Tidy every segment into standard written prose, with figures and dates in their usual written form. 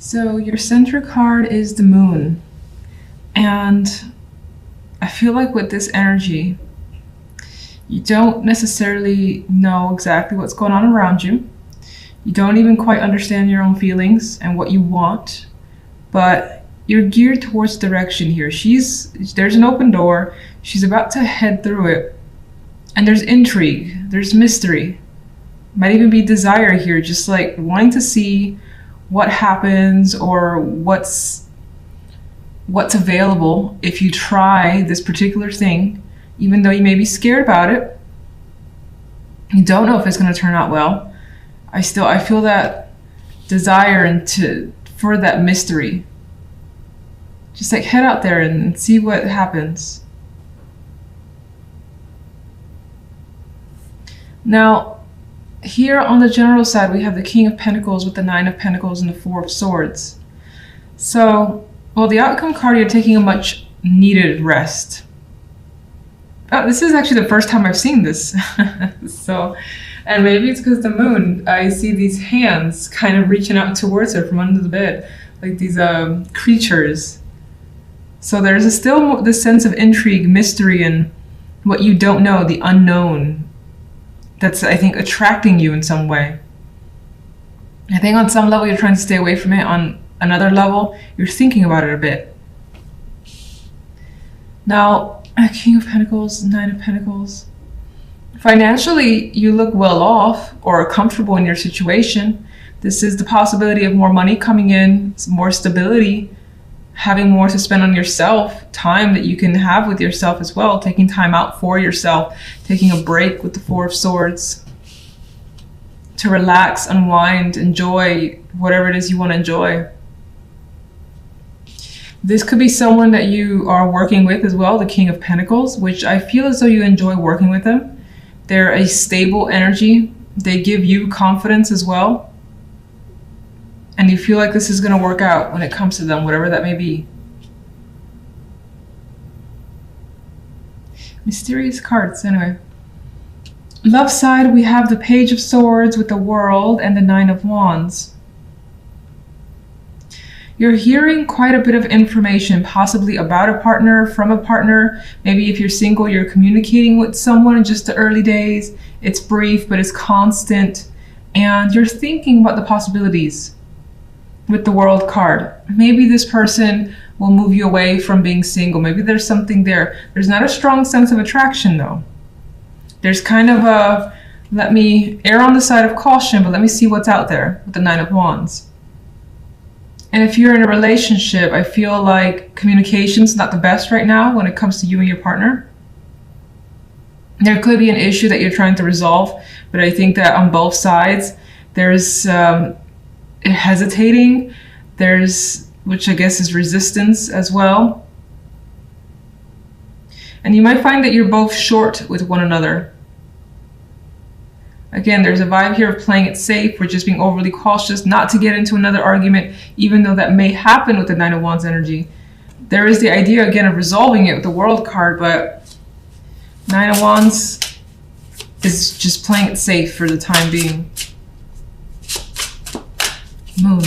So your center card is the moon. And I feel like with this energy, you don't necessarily know exactly what's going on around you. You don't even quite understand your own feelings and what you want, but you're geared towards direction here. There's an open door. She's about to head through it. And there's intrigue, there's mystery. Might even be desire here, just like wanting to see what happens or what's available if you try this particular thing, even though you may be scared about it. You don't know if it's going to turn out well. I feel that desire for that mystery. Just like head out there and see what happens. Now, here on the general side, we have the King of Pentacles with the Nine of Pentacles and the Four of Swords. So, well, the outcome card, you're taking a much needed rest. Oh, this is actually the first time I've seen this. So, and maybe it's because the moon, I see these hands kind of reaching out towards her from under the bed, like these creatures. So there's still this sense of intrigue, mystery, and what you don't know, the unknown. That's, I think, attracting you in some way. I think on some level you're trying to stay away from it. On another level, you're thinking about it a bit. Now, King of Pentacles, Nine of Pentacles. Financially, you look well off or comfortable in your situation. This is the possibility of more money coming in, more stability, having more to spend on yourself, time that you can have with yourself as well, taking time out for yourself, taking a break with the Four of Swords to relax, unwind, enjoy whatever it is you want to enjoy. This could be someone that you are working with as well, the King of Pentacles, which I feel as though you enjoy working with them. They're a stable energy. They give you confidence as well. And you feel like this is going to work out when it comes to them, whatever that may be. Mysterious cards, anyway. Love side, we have the Page of Swords with the World and the Nine of Wands. You're hearing quite a bit of information, possibly about a partner, from a partner. Maybe if you're single, you're communicating with someone in just the early days. It's brief, but it's constant. And you're thinking about the possibilities. With the World card, maybe this person will move you away from being single. Maybe there's something there. There's not a strong sense of attraction though. There's kind of a, let me err on the side of caution, but let me see what's out there with the Nine of Wands. And if you're in a relationship, I feel like communication's not the best right now when it comes to you and your partner. There could be an issue that you're trying to resolve, but I think that on both sides, there's hesitating, which I guess is resistance as well. And you might find that you're both short with one another. Again, there's a vibe here of playing it safe, or just being overly cautious, not to get into another argument, even though that may happen with the Nine of Wands energy. There is the idea, again, of resolving it with the World card, but Nine of Wands is just playing it safe for the time being. Moon.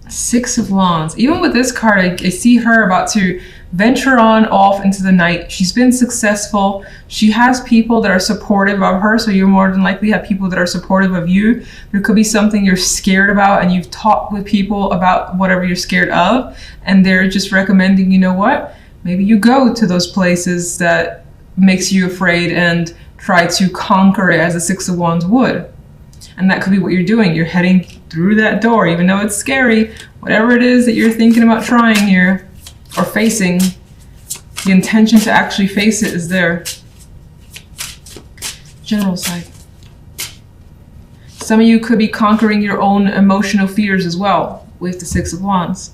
Six of Wands. Even with this card, I see her about to venture on off into the night. She's been successful. She has people that are supportive of her, so you more than likely have people that are supportive of you. There could be something you're scared about, and you've talked with people about whatever you're scared of, and they're just recommending, you know what, maybe you go to those places that makes you afraid and try to conquer it as the Six of Wands would. And that could be what you're doing. You're heading through that door, even though it's scary. Whatever it is that you're thinking about trying here, or facing, the intention to actually face it is there. General side. Some of you could be conquering your own emotional fears as well with the Six of Wands.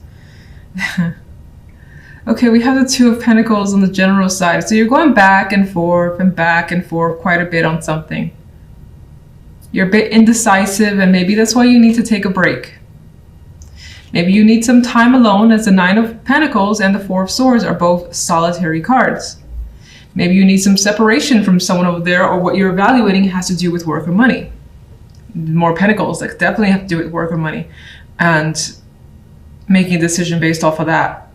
Okay, we have the Two of Pentacles on the general side. So you're going back and forth quite a bit on something. You're a bit indecisive, and maybe that's why you need to take a break. Maybe you need some time alone, as the Nine of Pentacles and the Four of Swords are both solitary cards. Maybe you need some separation from someone over there, or what you're evaluating has to do with work or money. more pentacles, like definitely have to do with work or money, and making a decision based off of that.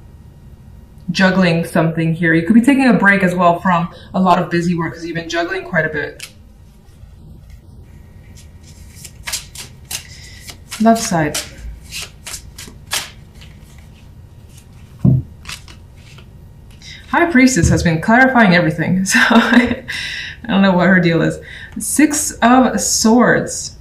Juggling something here. You could be taking a break as well from a lot of busy work because you've been juggling quite a bit. Love side. High Priestess has been clarifying everything, so I don't know what her deal is. Six of Swords.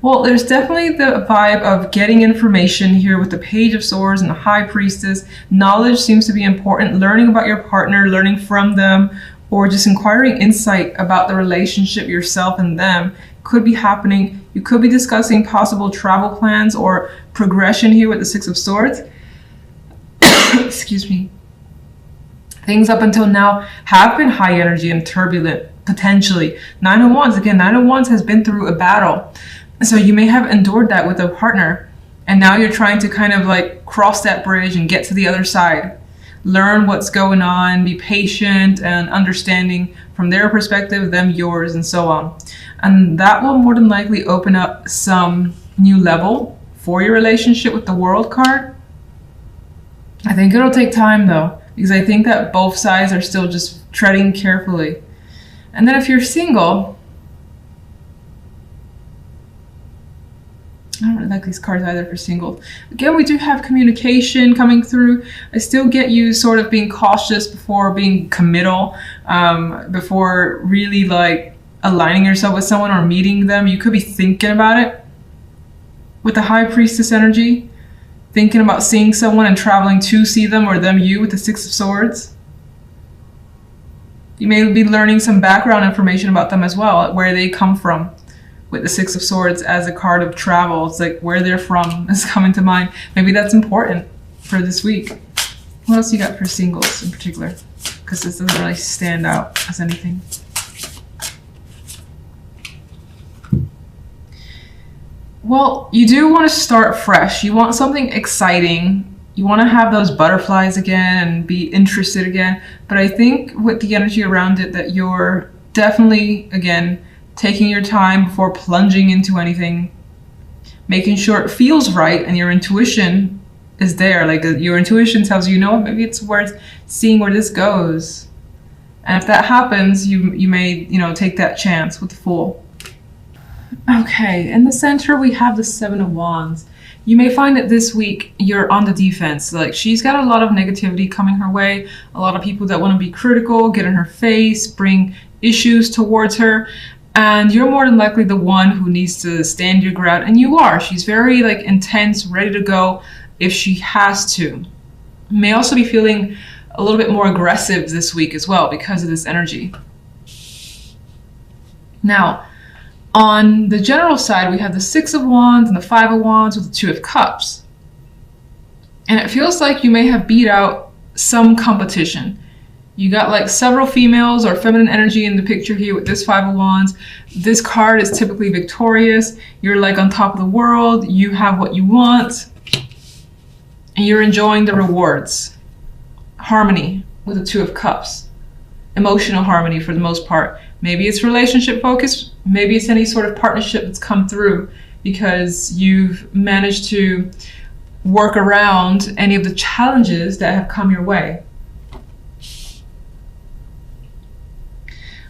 Well, there's definitely the vibe of getting information here with the Page of Swords and the High Priestess. Knowledge seems to be important. Learning about your partner, learning from them, or just inquiring insight about the relationship, yourself and them, could be happening. You could be discussing possible travel plans or progression here with the Six of Swords. Excuse me. Things up until now have been high energy and turbulent, potentially. Nine of Wands, again, Nine of Wands has been through a battle. So you may have endured that with a partner. And now you're trying to kind of like cross that bridge and get to the other side. Learn what's going on, be patient and understanding from their perspective, them yours, and so on. And that will more than likely open up some new level for your relationship with the World card. I think it'll take time though, because I think that both sides are still just treading carefully. And then if you're single, I don't really like these cards either for single. Again, we do have communication coming through. I still get you sort of being cautious before being committal, before really like aligning yourself with someone or meeting them. You could be thinking about it with the High Priestess energy. Thinking about seeing someone and traveling to see them, or them you with the Six of Swords. You may be learning some background information about them as well, where they come from with the Six of Swords as a card of travel. It's like where they're from is coming to mind. Maybe that's important for this week. What else you got for singles in particular? Because this doesn't really stand out as anything. Well, you do want to start fresh. You want something exciting. You want to have those butterflies again and be interested again. But I think with the energy around it that you're definitely, again, taking your time before plunging into anything. Making sure it feels right and your intuition is there. Like your intuition tells you, no, maybe it's worth seeing where this goes. And if that happens, you may, take that chance with the Fool. Okay, in the center we have the Seven of Wands. You may find that this week you're on the defense. Like she's got a lot of negativity coming her way. A lot of people that want to be critical, get in her face, bring issues towards her. And you're more than likely the one who needs to stand your ground. And you are. She's very like intense, ready to go if she has to. May also be feeling a little bit more aggressive this week as well because of this energy. Now, on the general side, we have the Six of Wands and the Five of Wands with the Two of Cups. And it feels like you may have beat out some competition. You got like several females or feminine energy in the picture here with this Five of Wands. This card is typically victorious. You're like on top of the world. You have what you want. And you're enjoying the rewards. Harmony with the Two of Cups. Emotional harmony for the most part. Maybe it's relationship focused, maybe it's any sort of partnership that's come through because you've managed to work around any of the challenges that have come your way.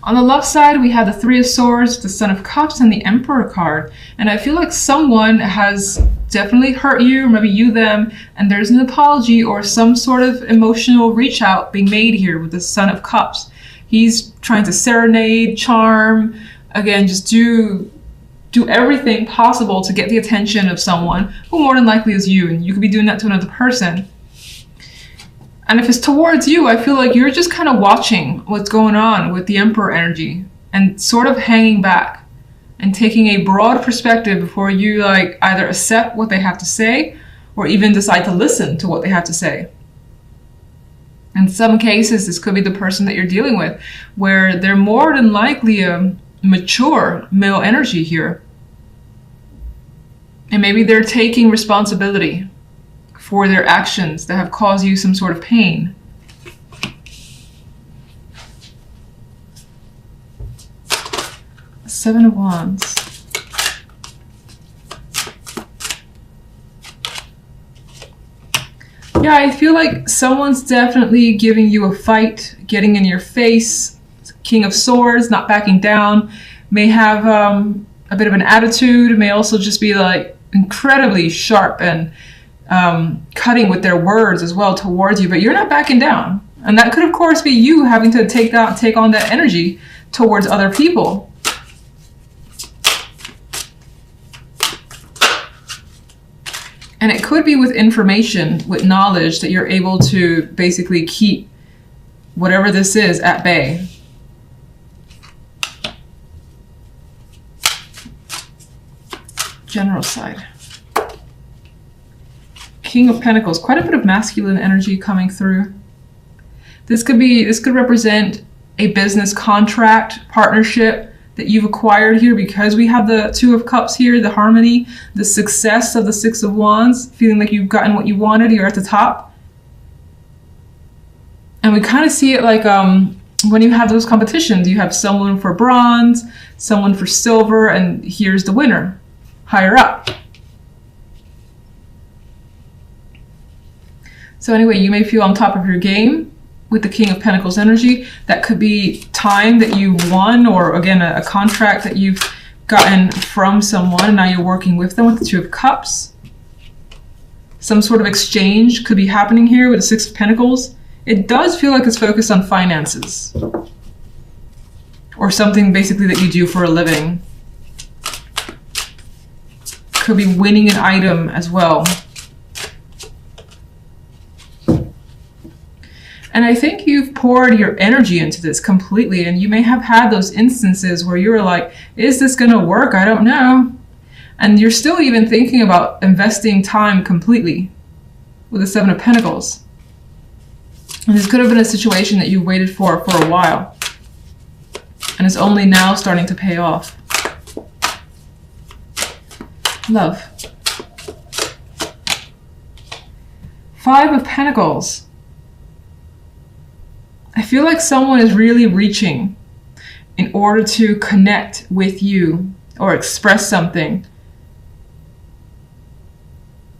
On the left side, we have the Three of Swords, the Son of Cups, and the Emperor card. And I feel like someone has definitely hurt you, or maybe you them, and there's an apology or some sort of emotional reach out being made here with the Son of Cups. He's trying to serenade, charm, again, just do everything possible to get the attention of someone who more than likely is you, and you could be doing that to another person. And if it's towards you, I feel like you're just kind of watching what's going on with the Emperor energy and sort of hanging back and taking a broad perspective before you like either accept what they have to say or even decide to listen to what they have to say. In some cases, this could be the person that you're dealing with, where they're more than likely a mature male energy here. And maybe they're taking responsibility for their actions that have caused you some sort of pain. Seven of Wands. Yeah, I feel like someone's definitely giving you a fight, getting in your face. King of Swords, not backing down, may have a bit of an attitude, may also just be like incredibly sharp and cutting with their words as well towards you, but you're not backing down. And that could, of course, be you having to take on that energy towards other people. And it could be with information, with knowledge that you're able to basically keep whatever this is at bay. General side. King of Pentacles, quite a bit of masculine energy coming through. This could represent a business contract, partnership that you've acquired here, because we have the Two of Cups here, the harmony, the success of the Six of Wands, feeling like you've gotten what you wanted, you're at the top. And we kind of see it like when you have those competitions, you have someone for bronze, someone for silver, and here's the winner, higher up. So anyway, you may feel on top of your game with the King of Pentacles energy. That could be time that you won, or again, a contract that you've gotten from someone and now you're working with them with the Two of Cups. Some sort of exchange could be happening here with the Six of Pentacles. It does feel like it's focused on finances or something basically that you do for a living. Could be winning an item as well. And I think you've poured your energy into this completely, and you may have had those instances where you were like, is this going to work? I don't know. And you're still even thinking about investing time completely with the Seven of Pentacles. And this could have been a situation that you waited for a while, and it's only now starting to pay off. Love. Five of Pentacles. I feel like someone is really reaching in order to connect with you or express something.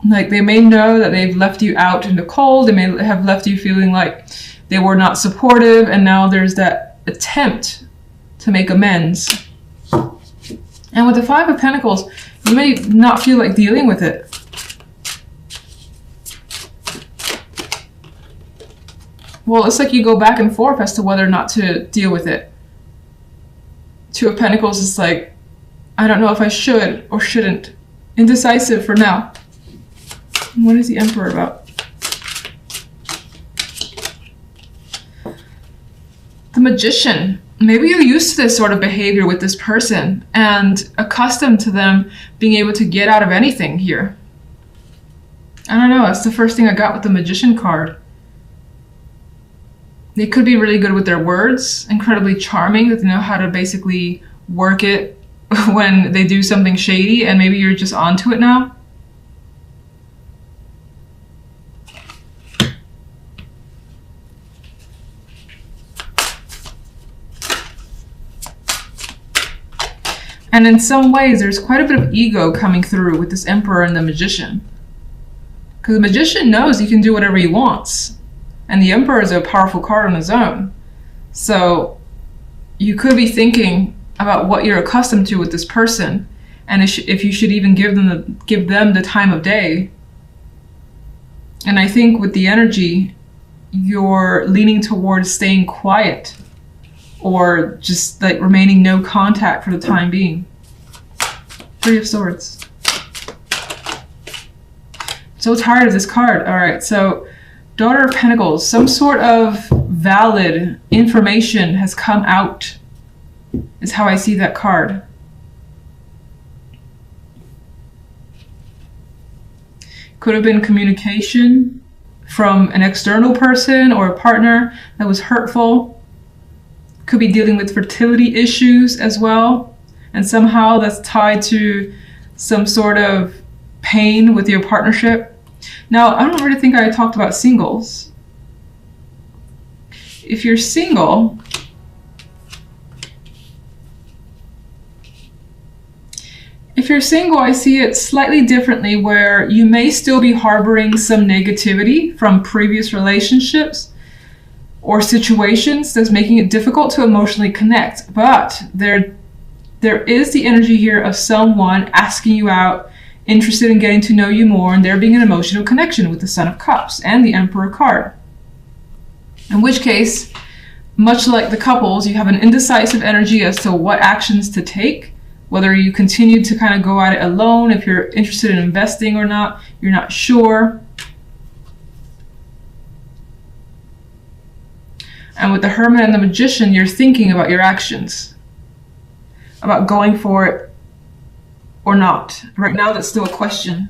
Like they may know that they've left you out in the cold. They may have left you feeling like they were not supportive, and now there's that attempt to make amends. And with the Five of Pentacles, you may not feel like dealing with it. Well, it's like you go back and forth as to whether or not to deal with it. Two of Pentacles is like, I don't know if I should or shouldn't. Indecisive for now. What is the Emperor about? The Magician. Maybe you're used to this sort of behavior with this person and accustomed to them being able to get out of anything here. I don't know, that's the first thing I got with the Magician card. They could be really good with their words, incredibly charming, that they know how to basically work it when they do something shady, and maybe you're just onto it now. And in some ways, there's quite a bit of ego coming through with this Emperor and the Magician. Because the Magician knows he can do whatever he wants. And the Emperor is a powerful card on his own. So you could be thinking about what you're accustomed to with this person, and if you should even give them the time of day. And I think with the energy, you're leaning towards staying quiet or just like remaining no contact for the time being. Three of Swords. So tired of this card. All right, so Daughter of Pentacles, some sort of valid information has come out, is how I see that card. Could have been communication from an external person or a partner that was hurtful. Could be dealing with fertility issues as well. And somehow that's tied to some sort of pain with your partnership. Now, I don't really think I talked about singles. If you're single, If you're single, I see it slightly differently, where you may still be harboring some negativity from previous relationships or situations that's making it difficult to emotionally connect. But there is the energy here of someone asking you out, interested in getting to know you more, and there being an emotional connection with the Sun of Cups and the Emperor card. In which case, much like the couples, you have an indecisive energy as to what actions to take, whether you continue to kind of go at it alone, if you're interested in investing or not, you're not sure. And with the Hermit and the Magician, you're thinking about your actions, about going for it or not. Right now, that's still a question.